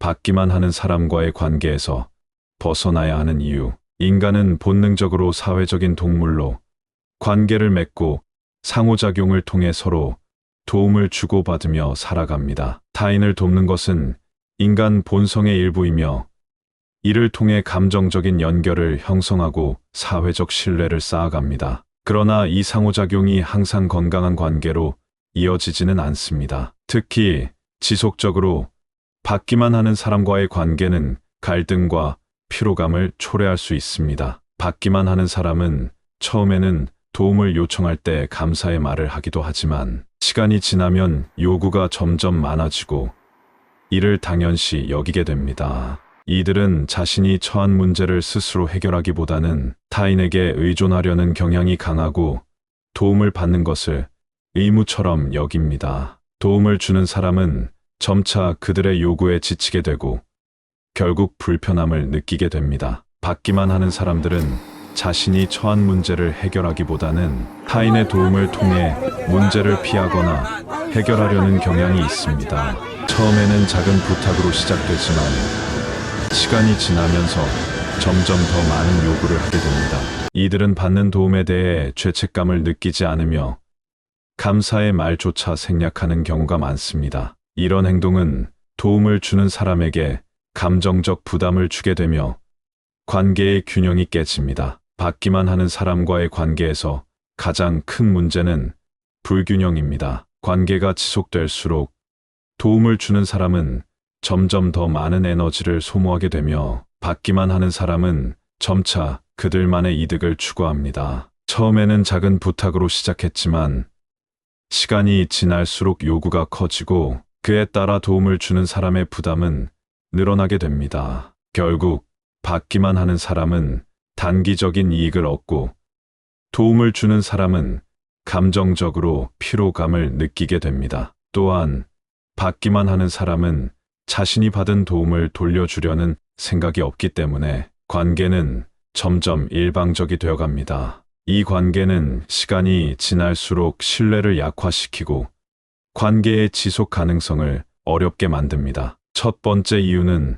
받기만 하는 사람과의 관계에서 벗어나야 하는 이유. 인간은 본능적으로 사회적인 동물로 관계를 맺고 상호작용을 통해 서로 도움을 주고받으며 살아갑니다. 타인을 돕는 것은 인간 본성의 일부이며 이를 통해 감정적인 연결을 형성하고 사회적 신뢰를 쌓아갑니다. 그러나 이 상호작용이 항상 건강한 관계로 이어지지는 않습니다. 특히 지속적으로 받기만 하는 사람과의 관계는 갈등과 피로감을 초래할 수 있습니다. 받기만 하는 사람은 처음에는 도움을 요청할 때 감사의 말을 하기도 하지만 시간이 지나면 요구가 점점 많아지고 이를 당연시 여기게 됩니다. 이들은 자신이 처한 문제를 스스로 해결하기보다는 타인에게 의존하려는 경향이 강하고 도움을 받는 것을 의무처럼 여깁니다. 도움을 주는 사람은 점차 그들의 요구에 지치게 되고 결국 불편함을 느끼게 됩니다. 받기만 하는 사람들은 자신이 처한 문제를 해결하기보다는 타인의 도움을 통해 문제를 피하거나 해결하려는 경향이 있습니다. 처음에는 작은 부탁으로 시작되지만 시간이 지나면서 점점 더 많은 요구를 하게 됩니다. 이들은 받는 도움에 대해 죄책감을 느끼지 않으며 감사의 말조차 생략하는 경우가 많습니다. 이런 행동은 도움을 주는 사람에게 감정적 부담을 주게 되며 관계의 균형이 깨집니다. 받기만 하는 사람과의 관계에서 가장 큰 문제는 불균형입니다. 관계가 지속될수록 도움을 주는 사람은 점점 더 많은 에너지를 소모하게 되며 받기만 하는 사람은 점차 그들만의 이득을 추구합니다. 처음에는 작은 부탁으로 시작했지만 시간이 지날수록 요구가 커지고 그에 따라 도움을 주는 사람의 부담은 늘어나게 됩니다. 결국 받기만 하는 사람은 단기적인 이익을 얻고 도움을 주는 사람은 감정적으로 피로감을 느끼게 됩니다. 또한 받기만 하는 사람은 자신이 받은 도움을 돌려주려는 생각이 없기 때문에 관계는 점점 일방적이 되어갑니다. 이 관계는 시간이 지날수록 신뢰를 약화시키고 관계의 지속 가능성을 어렵게 만듭니다. 첫 번째 이유는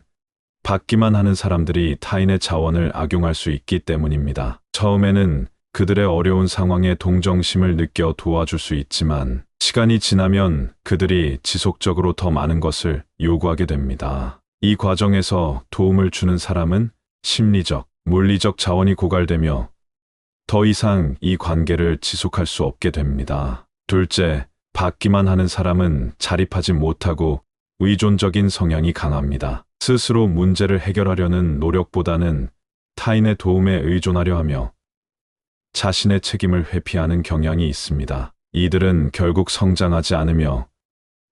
받기만 하는 사람들이 타인의 자원을 악용할 수 있기 때문입니다. 처음에는 그들의 어려운 상황에 동정심을 느껴 도와줄 수 있지만 시간이 지나면 그들이 지속적으로 더 많은 것을 요구하게 됩니다. 이 과정에서 도움을 주는 사람은 심리적, 물리적 자원이 고갈되며 더 이상 이 관계를 지속할 수 없게 됩니다. 둘째, 받기만 하는 사람은 자립하지 못하고 의존적인 성향이 강합니다. 스스로 문제를 해결하려는 노력보다는 타인의 도움에 의존하려 하며 자신의 책임을 회피하는 경향이 있습니다. 이들은 결국 성장하지 않으며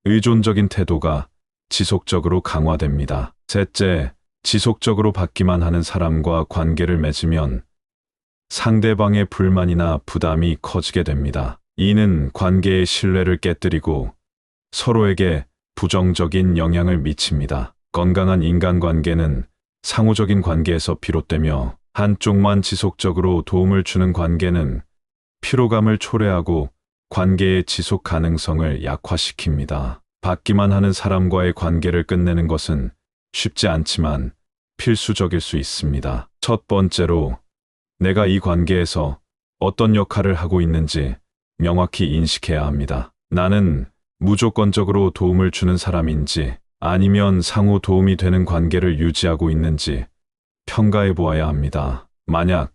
의존적인 태도가 지속적으로 강화됩니다. 셋째, 지속적으로 받기만 하는 사람과 관계를 맺으면 상대방의 불만이나 부담이 커지게 됩니다. 이는 관계의 신뢰를 깨뜨리고 서로에게 부정적인 영향을 미칩니다. 건강한 인간관계는 상호적인 관계에서 비롯되며 한쪽만 지속적으로 도움을 주는 관계는 피로감을 초래하고 관계의 지속 가능성을 약화시킵니다. 받기만 하는 사람과의 관계를 끝내는 것은 쉽지 않지만 필수적일 수 있습니다. 첫 번째로, 내가 이 관계에서 어떤 역할을 하고 있는지 명확히 인식해야 합니다. 나는 무조건적으로 도움을 주는 사람인지 아니면 상호 도움이 되는 관계를 유지하고 있는지 평가해 보아야 합니다. 만약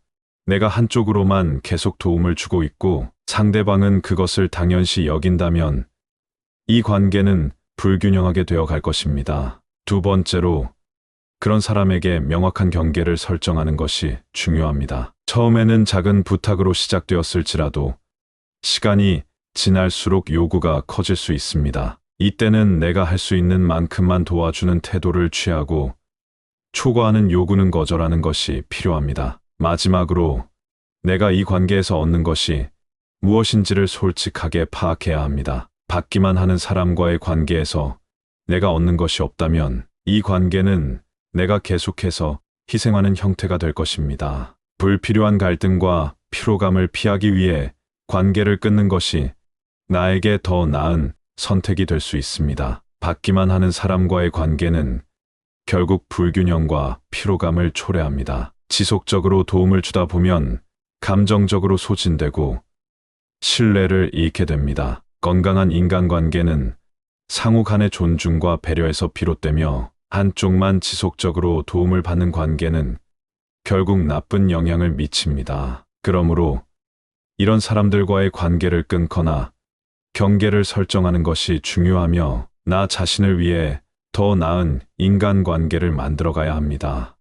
내가 한쪽으로만 계속 도움을 주고 있고 상대방은 그것을 당연시 여긴다면 이 관계는 불균형하게 되어 갈 것입니다. 두 번째로, 그런 사람에게 명확한 경계를 설정하는 것이 중요합니다. 처음에는 작은 부탁으로 시작되었을지라도 시간이 지날수록 요구가 커질 수 있습니다. 이때는 내가 할 수 있는 만큼만 도와주는 태도를 취하고 초과하는 요구는 거절하는 것이 필요합니다. 마지막으로, 내가 이 관계에서 얻는 것이 무엇인지를 솔직하게 파악해야 합니다. 받기만 하는 사람과의 관계에서 내가 얻는 것이 없다면 이 관계는 내가 계속해서 희생하는 형태가 될 것입니다. 불필요한 갈등과 피로감을 피하기 위해 관계를 끊는 것이 나에게 더 나은 선택이 될 수 있습니다. 받기만 하는 사람과의 관계는 결국 불균형과 피로감을 초래합니다. 지속적으로 도움을 주다 보면 감정적으로 소진되고 신뢰를 잃게 됩니다. 건강한 인간관계는 상호 간의 존중과 배려에서 비롯되며 한쪽만 지속적으로 도움을 받는 관계는 결국 나쁜 영향을 미칩니다. 그러므로 이런 사람들과의 관계를 끊거나 경계를 설정하는 것이 중요하며 나 자신을 위해 더 나은 인간관계를 만들어가야 합니다.